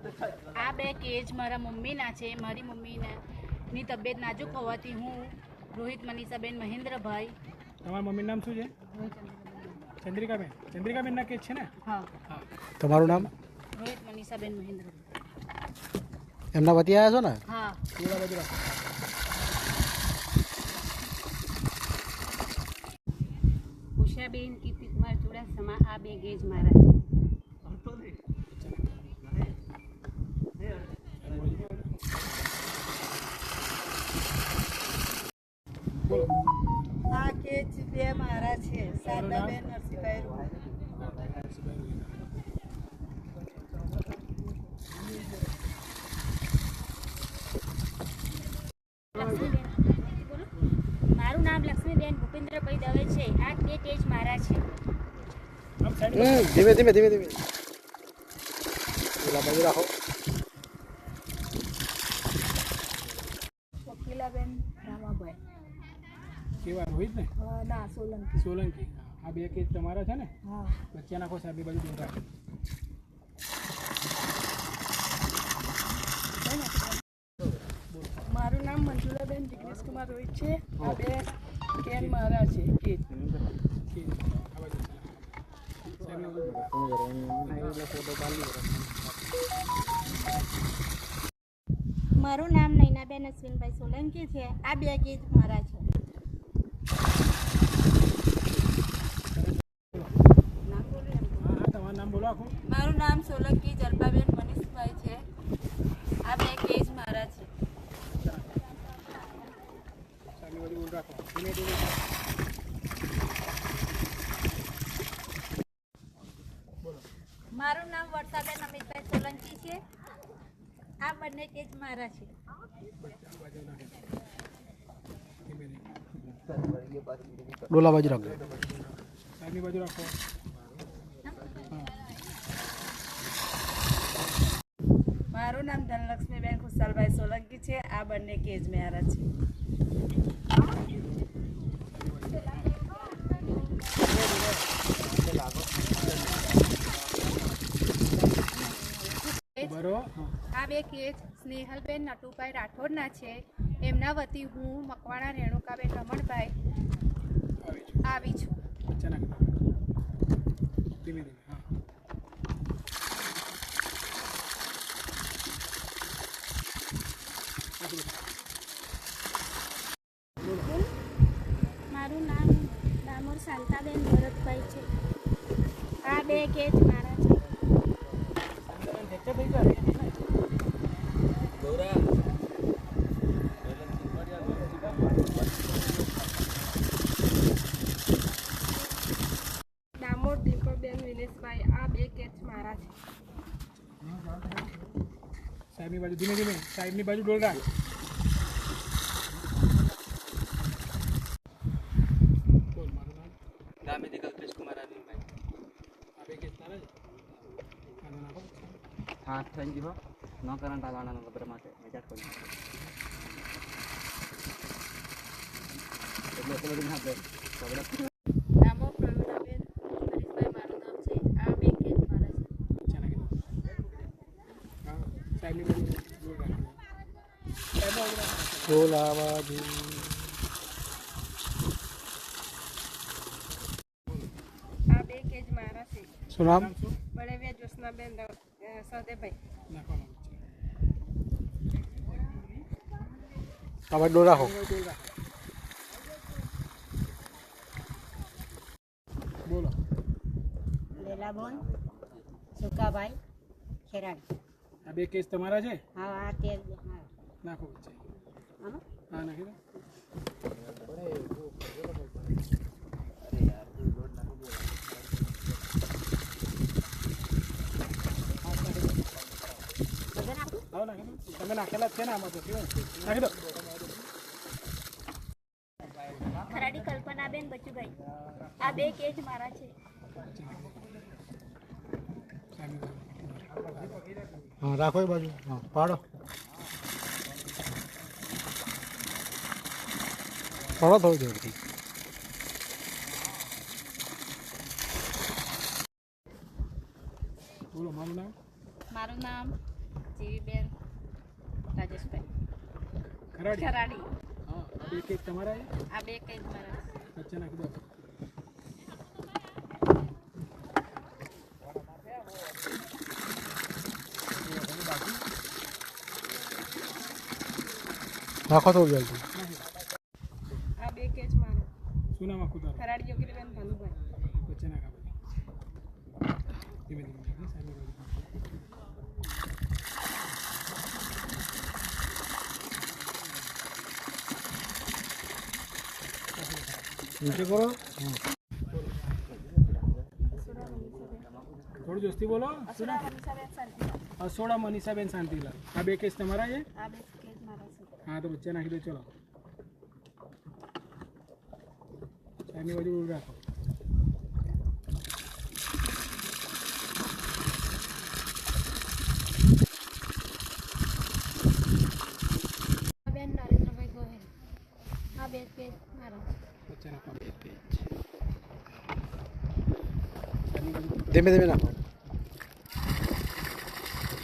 આ બે કેજ મારા મમ્મીના છે. મારી મમ્મીની તબિયત નાજુક હોવાથી હું રોહિત મનીષાબેન મહેન્દ્રભાઈ. તમારા મમ્મીનું નામ શું છે? ચંદ્રિકાબેન. ચંદ્રિકાબેનના કેજ છે ને? હા. તમારું નામ? રોહિત મનીષાબેન મહેન્દ્રભાઈ. એમના વતી આવ્યા છો ને? હા. થોડા બાજુ રાખો. ઉષાબેન કીર્તિકુમાર ચુડાસમા. આ બે કેજ મારા છે. આ કેજ બે મારા છે. શારદાબેન નરસિંહભાઈ રૂ. મારું નામ લક્ષ્મીબેન ભૂપેન્દ્રભાઈ દવે છે. આ બે કેજ મારા છે. ધીમે ધીમે ધીમે ધીમે પેલા બાજુ રાખો. વકીલાબેન રામાભાઈ. કેવા રોહિત ને? ના, સોલંકી. સોલંકી. આ બે કેજ તમારા છે ને? હા. વચ્ચે નાખો સાહેબ, બાજુ દૂર રાખો. મારું નામ મંજુલાબેન જિગ્નેશકુમાર રોહિત છે. આ બે કેન મારા છે. કેજ. મારું નામ નૈનાબેન અશ્વિનભાઈ સોલંકી છે. આ બે કેજ મારા છે. તમારું નામ બોલો આખું. મારું નામ સોલંકી જલ્પાબેન મનીષભાઈ છે. આ બે કેજ મારા છે. સાહેબ બાજુ દૂર રાખો. ધીમે ધીમે. મારું નામ વર્ષાબેન અમિતભાઈ સોલંકી છે. આ બંને કેજ મારા છે. ડોલા બાજુ રાખો. સાહેબની બાજુ રાખો. મારું નામ ધનલક્ષ્મીબેન ખુશાલભાઈ સોલંકી છે. આ બંને કેજ મારા છે. આ બે કેજ સ્નેહલબેન નટુભાઈ રાઠોડના છે. એમના વતી હું મકવાણા રેણુકાબેન રમણભાઈ આવી છું. ધીમે ધીમે. હા. મારું નામ ડામોર શાંતાબેન ભરતભાઈ છે. આ બે કેજ મારા છે. ડામોર દીપકબેન વિનેશભાઈ. આ બે કેજ મારા છે. સાહેબની બાજુ ધીમે ધીમે. સાહેબની બાજુ ડોલ રાખ. બોલ. મારું નામ ગામિતી કલ્પેશ કુમાર અરવિંદભાઈ. આ બે કેજ તારા છે? આનો નાખો. હા, થેન્ક યુ. ન કરંટ આવવાના ખબર માટે મજાક કરી એટલે બધું ના ખબર. ડામોર પ્રવીણાબેન હરીશભાઈ મારું નામ છે. આ બે કેજ મારા છે. સાહેબની બાજુ ડોલ રાખો. સાહેબ બાજુ રાખો. ડોલા બાજુ. આ બે કેજ મારા છે. શું નામ? નામ શું? બળેવિયા જ્યોત્સનાબેન સૌદેભાઈ. નાખવાનું છે. આ બાજુ ડોલ રાખો. ડોલ રાખો. બોલો. લેલાબોન સુકાભાઈ ખેરાડી. આ બે કેસ તમારા છે? હા, આ તેર નાખો વચ્ચે. આમાં હા, નાખી દો. હા, નાખી દો. તમે નાખેલા જ છે ને આમાં તો કેવું નાખી દો. ખરાડી કલ્પનાબેન બચુભાઈ. આ બે કેજ મારા છે. હા, રાખો એ બાજુ. હા, પાડો. પાડો થોડી દેરથી. બોલો. મારું નામ મારું નામ જીવીબેન રાજેશભાઈ ખરાડી ખરાડી. હા આ બે કેક તમારા છે? આ બે કેક મારા છે. વચ્ચે નાખી દો. નાખો તો જલ્દી. આ બે કેજ મારો શું નામ આખું તારું? ખરાડી યોગીબેન ભાનુભાઈ. વચ્ચે નાખા પછી ધીમે ધીમે નાખી, સાઈડની બાજુ. નીચે કરો. થોડું જોસ્તી બોલો. અસોડા મનીષાબેન શાંતિલાલ. આ બે કેસ તમારા છે? આ બે કેજ મારા છે. હા તો વચ્ચે નાખી દો. ચલો સાઈડની બાજુ રાખો. બેન નરેન્દ્રભાઈ ગોહેલ. આ બે કેક મારા છે. વચ્ચે નાખો. ધીમે ધીમે નાખો.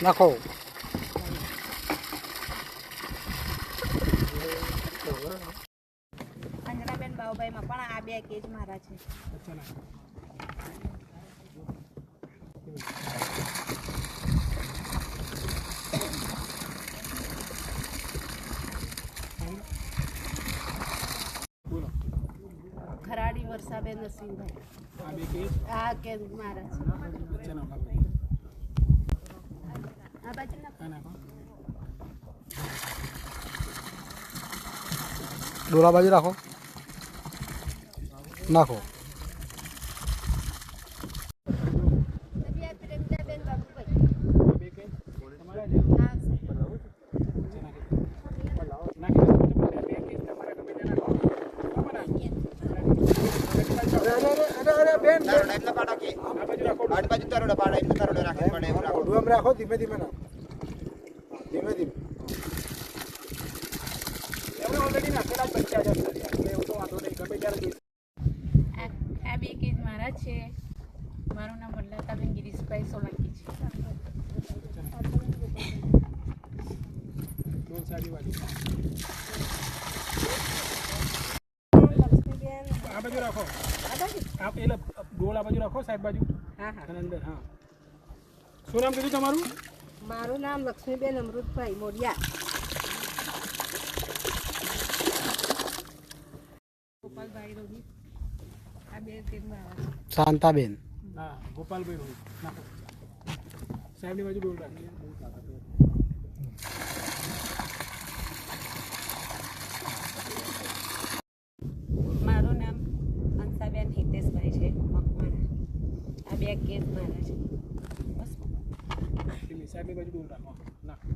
નાખો. અંજનાબેન બાઉભાઈમાં પણ આ બે કેજ મારા છે. વચ્ચે નાખો. બોલો. ખરાડી વર્ષાબેન નસીમભાઈ. આ બે કેસ આ કેજ મારા છે. વચ્ચે નાખો. આ બાજુ આ નાખો. ડોલા બાજુ રાખો. નાખો. પ્રિયંકાબેન બાબુભાઈ. આ બે કેસ તમારા છે? હા છે. વચ્ચે નાખી દો. નાખી દો. બે કેસ તમારા ગમે તે નાખો. બરાબર ને? ઓઢું રાખો. ધીમે ધીમે નાખો. ધીમે ધીમે. એમને ઓલરેડી નાખેલા જ 50,000 એટલે એવું તો વાંધો નહીં. ગમે ત્યારે જોઈ. આ બે કેક મારા છે. મારું નામ વલ્લતાબેન ગિરીશભાઈ સોલંકી છે. ડોલ સાડી વાળી. લક્ષ્મીબેન. આ બાજુ રાખો. આ બાજુ. આપ એટલે ડોલ આ બાજુ રાખો, સાઈડ બાજુ હા હા. અને અંદર. હા શું નામ કીધું તમારું? મારું નામ લક્ષ્મીબેન અમૃતભાઈ મોડિયા. ગોપાલભાઈ રોહિત. આ બે કેજ મારા છે. શાંતાબેન. હા ગોપાલભાઈ રોહિત. નાખો. સાહેબની બાજુ ડોલ રાખી. મારું નામ હંસાબેન હિતેશભાઈ છે મકવાણા. આ બે કેજ મારા છે. બસ સાહેબની બાજુ ડોલ રાખો. નાખો.